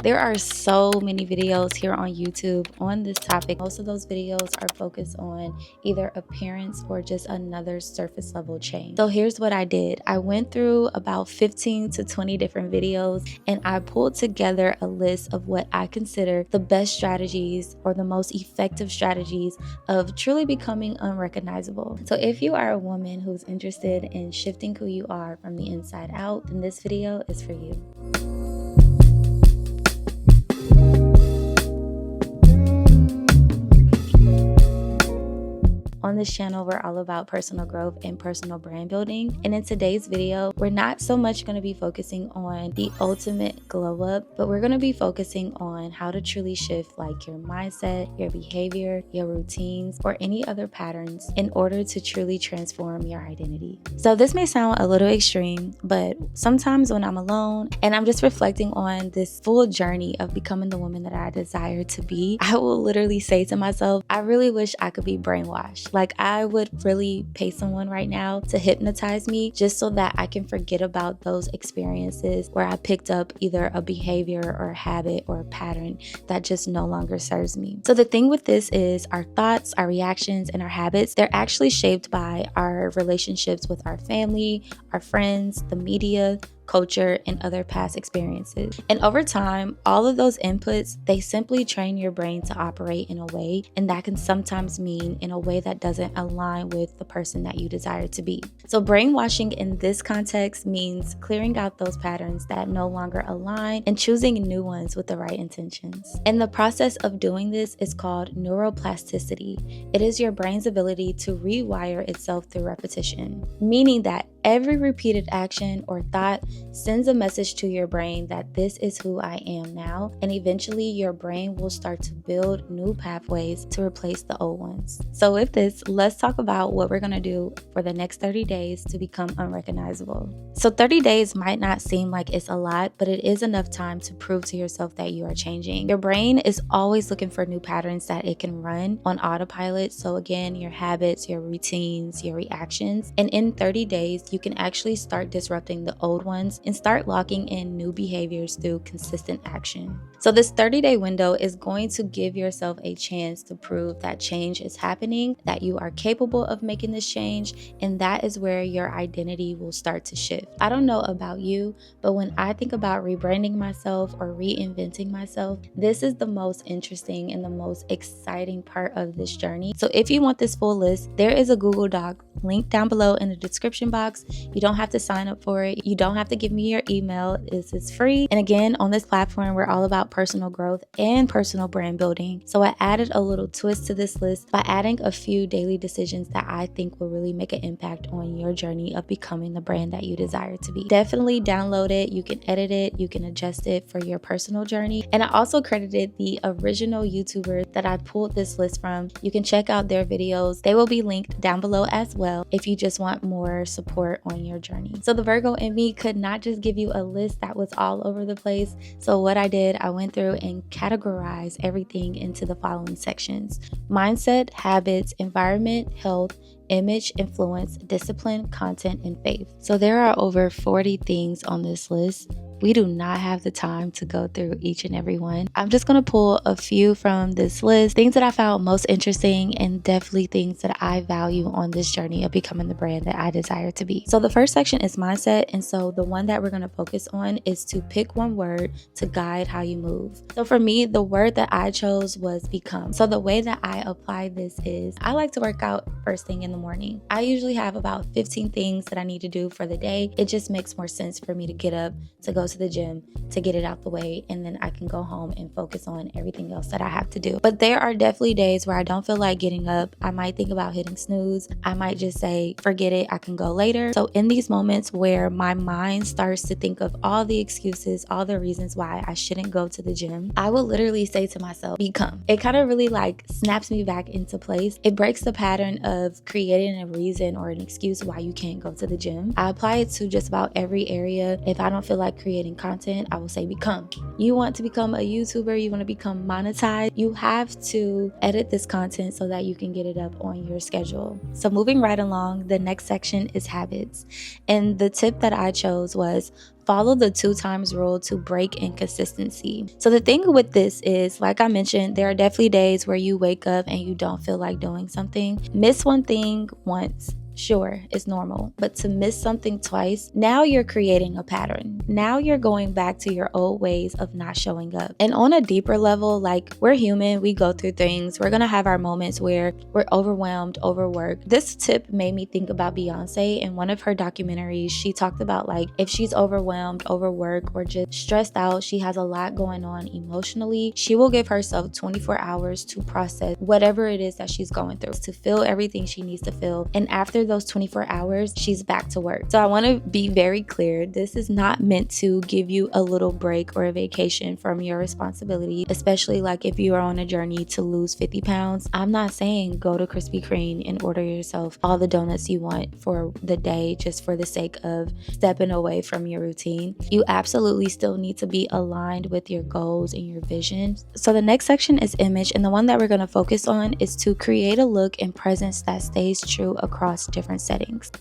There are so many videos here on YouTube on this topic. Most of those videos are focused on either appearance or just another surface level change. So here's what I did. I went through about 15 to 20 different videos and I pulled together a list of what I consider the best strategies or the most effective strategies of truly becoming unrecognizable. So if you are a woman who's interested in shifting who you are from the inside out, then this video is for you. On this channel, we're all about personal growth and personal brand building. And in today's video, we're not so much going to be focusing on the ultimate glow up, but we're going to be focusing on how to truly shift like your mindset, your behavior, your routines, or any other patterns in order to truly transform your identity. So this may sound a little extreme, but sometimes when I'm alone and I'm just reflecting on this full journey of becoming the woman that I desire to be, I will literally say to myself, I really wish I could be brainwashed. Like I would really pay someone right now to hypnotize me just so that I can forget about those experiences where I picked up either a behavior or a habit or a pattern that just no longer serves me. So the thing with this is our thoughts, our reactions, and our habits, they're actually shaped by our relationships with our family, our friends, the media, culture, and other past experiences. And over time, all of those inputs, they simply train your brain to operate in a way, and that can sometimes mean in a way that doesn't align with the person that you desire to be. So brainwashing in this context means clearing out those patterns that no longer align and choosing new ones with the right intentions. And the process of doing this is called neuroplasticity. It is your brain's ability to rewire itself through repetition, meaning that every repeated action or thought sends a message to your brain that this is who I am now, and eventually your brain will start to build new pathways to replace the old ones. So with this, let's talk about what we're going to do for the next 30 days to become unrecognizable. So 30 days might not seem like it's a lot, but it is enough time to prove to yourself that you are changing. Your brain is always looking for new patterns that it can run on autopilot. So again, your habits, your routines, your reactions, and in 30 days, you can actually start disrupting the old ones and start locking in new behaviors through consistent action. So this 30-day window is going to give yourself a chance to prove that change is happening, that you are capable of making this change, and that is where your identity will start to shift. I don't know about you, but when I think about rebranding myself or reinventing myself, this is the most interesting and the most exciting part of this journey. So if you want this full list, there is a Google Doc linked down below in the description box. You don't have to sign up for it. You don't have to give me your email. It's free. And again, on this platform, we're all about personal growth and personal brand building. So I added a little twist to this list by adding a few daily decisions that I think will really make an impact on your journey of becoming the brand that you desire to be. Definitely download it. You can edit it. You can adjust it for your personal journey. And I also credited the original YouTuber that I pulled this list from. You can check out their videos. They will be linked down below as well if you just want more support on your journey. So the Virgo in me could not just give you a list that was all over the place. So what I did, I went through and categorized everything into the following sections: mindset, habits, environment, health, image, influence, discipline, content, and faith. So there are over 40 things on this list. We do not have the time to go through each and every one. I'm just going to pull a few from this list, things that I found most interesting and definitely things that I value on this journey of becoming the brand that I desire to be. So the first section is mindset. And so the one that we're going to focus on is to pick one word to guide how you move. So for me, the word that I chose was become. So the way that I apply this is I like to work out first thing in the morning. I usually have about 15 things that I need to do for the day. It just makes more sense for me to get up, to go to the gym, to get it out the way, and then I can go home and focus on everything else that I have to do. But there are definitely days where I don't feel like getting up. I might think about hitting snooze. I might just say, forget it, I can go later. So in these moments where my mind starts to think of all the excuses, all the reasons why I shouldn't go to the gym, I will literally say to myself, become. It kind of really like snaps me back into place. It breaks the pattern of creating a reason or an excuse why you can't go to the gym. I apply it to just about every area. If I don't feel like creating creating content, I will say become. You want to become a YouTuber, you want to become monetized, you have to edit this content so that you can get it up on your schedule. So moving right along, the next section is habits. And the tip that I chose was follow the 2 times rule to break inconsistency. So the thing with this is, like I mentioned, there are definitely days where you wake up and you don't feel like doing something. Miss one thing once, sure, it's normal, but to miss something twice, now you're creating a pattern. Now you're going back to your old ways of not showing up. And on a deeper level, like, we're human, we go through things. We're gonna have our moments where we're overwhelmed, overworked. This tip made me think about Beyonce. In one of her documentaries, she talked about, like, if she's overwhelmed, overworked, or just stressed out, she has a lot going on emotionally, she will give herself 24 hours to process whatever it is that she's going through, to feel everything she needs to feel. And after those 24 hours, she's back to work. So I want to be very clear. This is not meant to give you a little break or a vacation from your responsibility, especially like if you are on a journey to lose 50 pounds. I'm not saying go to Krispy Kreme and order yourself all the donuts you want for the day just for the sake of stepping away from your routine. You absolutely still need to be aligned with your goals and your vision. So the next section is image, and the one that we're going to focus on is to create a look and presence that stays true across different settings.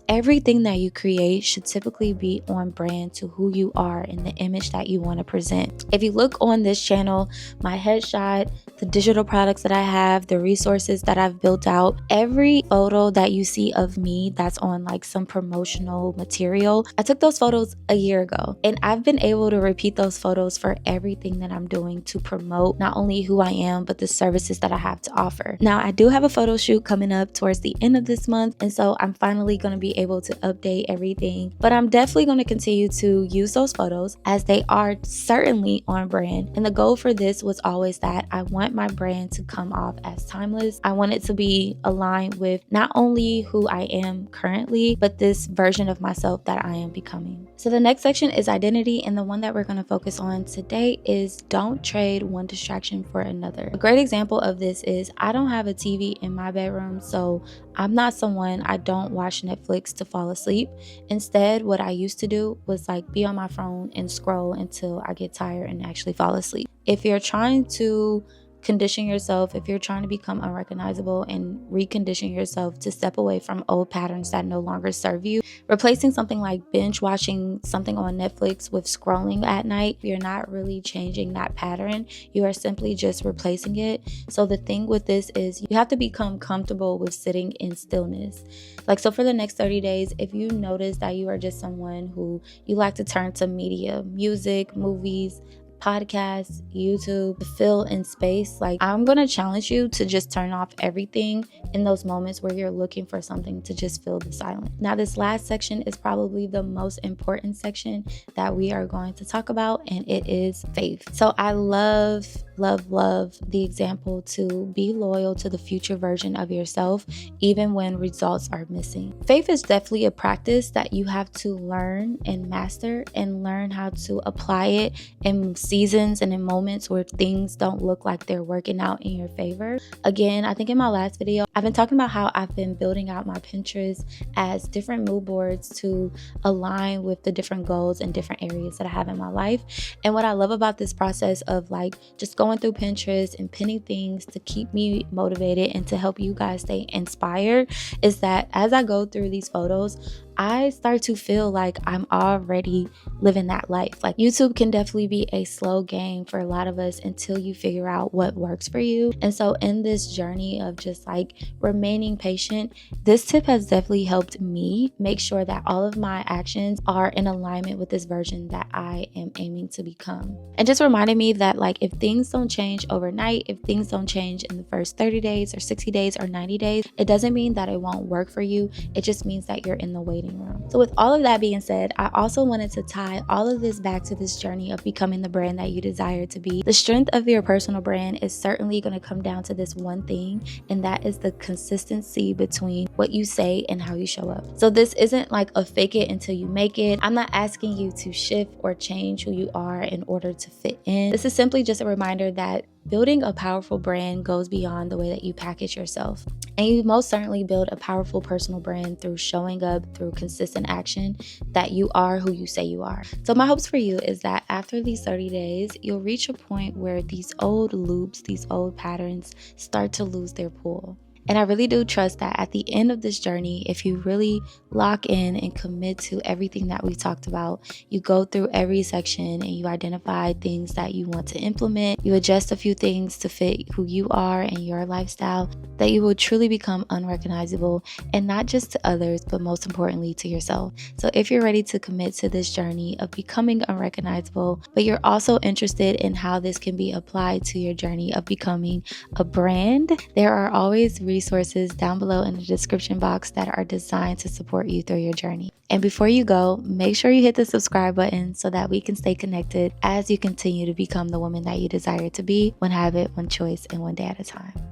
Everything that you create should typically be on brand to who you are and the image that you want to present. If you look on this channel, my headshot, the digital products that I have, the resources that I've built out, every photo that you see of me that's on like some promotional material, I took those photos a year ago, and I've been able to repeat those photos for everything that I'm doing to promote not only who I am, but the services that I have to offer. Now, I do have a photo shoot coming up towards the end of this month, and so I'm finally going to be able to update everything, but I'm definitely going to continue to use those photos as they are certainly on brand. And the goal for this was always that I want my brand to come off as timeless. I want it to be aligned with not only who I am currently, but this version of myself that I am becoming. So the next section is identity, and the one that we're going to focus on today is don't trade one distraction for another. A great example of this is I don't have a TV in my bedroom, so I'm not someone, I don't watch Netflix to fall asleep. Instead, what I used to do was like be on my phone and scroll until I get tired and actually fall asleep. If you're trying to condition yourself, if you're trying to become unrecognizable and recondition yourself to step away from old patterns that no longer serve you, replacing something like binge watching something on Netflix with scrolling at night, you're not really changing that pattern. You are simply just replacing it. So the thing with this is you have to become comfortable with sitting in stillness. Like, so for the next 30 days, if you notice that you are just someone who you like to turn to media, music, movies, podcasts, YouTube, fill in space, like, I'm gonna challenge you to just turn off everything in those moments where you're looking for something to just fill the silence. Now, this last section is probably the most important section that we are going to talk about, and it is faith. So I love the example to be loyal to the future version of yourself, even when results are missing. Faith is definitely a practice that you have to learn and master, and learn how to apply it in seasons and in moments where things don't look like they're working out in your favor. Again, I think in my last video, I've been talking about how I've been building out my Pinterest as different mood boards to align with the different goals and different areas that I have in my life. And what I love about this process of like just going through Pinterest and pinning things to keep me motivated and to help you guys stay inspired is that as I go through these photos, I start to feel like I'm already living that life. Like, YouTube can definitely be a slow game for a lot of us until you figure out what works for you. And so in this journey of just like remaining patient, this tip has definitely helped me make sure that all of my actions are in alignment with this version that I am aiming to become. And just reminded me that like if things don't change overnight, if things don't change in the first 30 days or 60 days or 90 days, it doesn't mean that it won't work for you. It just means that you're in the waiting room. So with all of that being said, I also wanted to tie all of this back to this journey of becoming the brand that you desire to be. The strength of your personal brand is certainly going to come down to this one thing, and that is the consistency between what you say and how you show up. So this isn't like a fake it until you make it. I'm not asking you to shift or change who you are in order to fit in. This is simply just a reminder that building a powerful brand goes beyond the way that you package yourself. And you most certainly build a powerful personal brand through showing up through consistent action that you are who you say you are. So my hopes for you is that after these 30 days, you'll reach a point where these old loops, these old patterns start to lose their pull. And I really do trust that at the end of this journey, if you really lock in and commit to everything that we've talked about, you go through every section and you identify things that you want to implement, you adjust a few things to fit who you are and your lifestyle, that you will truly become unrecognizable, and not just to others, but most importantly to yourself. So if you're ready to commit to this journey of becoming unrecognizable, but you're also interested in how this can be applied to your journey of becoming a brand, there are always resources down below in the description box that are designed to support you through your journey. And before you go, make sure you hit the subscribe button so that we can stay connected as you continue to become the woman that you desire to be, one habit, one choice, and one day at a time.